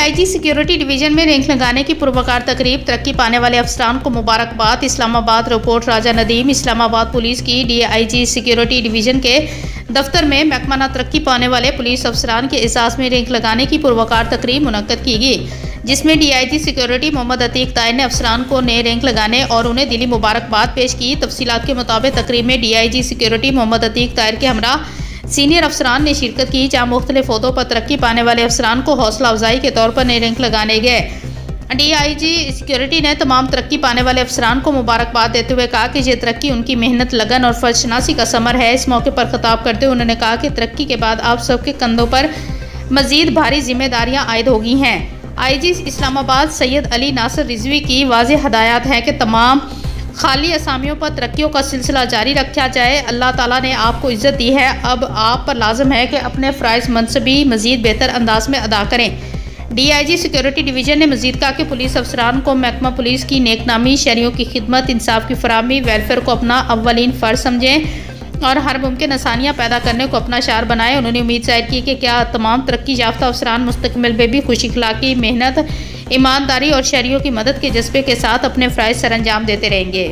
DIG security division में rank लगाने की पूर्वकार तकरीब, तरक्की पाने वाले अफसरान को मुबारकबाद। इस्लामाबाद रिपोर्ट राजा नदीम। इस्लामाबाद पुलिस की डीआईजी सिक्योरिटी डिवीजन के दफ्तर में महकमाना तरक्की पाने वाले पुलिस अफसरान के एजाज़ में रैंक लगाने की पूर्वकार तकरीब मुनक्कद की गई, जिसमें डीआईजी सिक्योरिटी मोहम्मद अतीक तायर ने अफसरान को नए रैंक लगाने और उन्हें दिली मुबारकबाद पेश की। तफसीलात के मुताबिक तकरीब में डीआईजी सिक्योरिटी मोहम्मद अतीक तायर के हमरा सीनियर अफसरान ने शिरकत की, जहाँ मुख्तलिफ ओहदों पर तरक्की पाने वाले अफसरान को हौसला अफजाई के तौर पर नए रैंक लगाने गए। डीआईजी सिक्योरिटी ने तमाम तरक्की पाने वाले अफसरान को मुबारकबाद देते हुए कहा कि ये तरक्की उनकी मेहनत, लगन और फर्जशनासी का समर है। इस मौके पर खिताब करते हुए उन्होंने कहा कि तरक्की के बाद आप सबके कंधों पर मजीद भारी जिम्मेदारियां आयद हो गई हैं। आईजी इस्लामाबाद सैयद अली नासिर रिजवी की वाज़ेह हदायत है कि तमाम खाली असामियों पर तरक्कियों का सिलसिला जारी रखा जाए। अल्लाह ताला ने आपको इज़्ज़त दी है, अब आप पर लाजम है कि अपने फ़राइज़ मनसबी मज़ीद बेहतर अंदाज में अदा करें। डीआईजी सिक्योरिटी डिवीजन ने मज़ीद कहा कि पुलिस अफसरान को महकमा पुलिस की नेकनामी, शहरियों की खिदमत, इंसाफ की फराहमी, वेलफेयर को अपना अव्वलीन फ़र्ज समझें और हर मुमकिन आसानियाँ पैदा करने को अपना शार बनाएं। उन्होंने उम्मीद जाहिर की कि क्या तमाम तरक्की याफ्ता अफसरान मुस्तकबिल में भी खुश अखलाकी, मेहनत, ईमानदारी और शहरियों की मदद के जज्बे के साथ अपने फ़राइज़ सरअंजाम देते रहेंगे।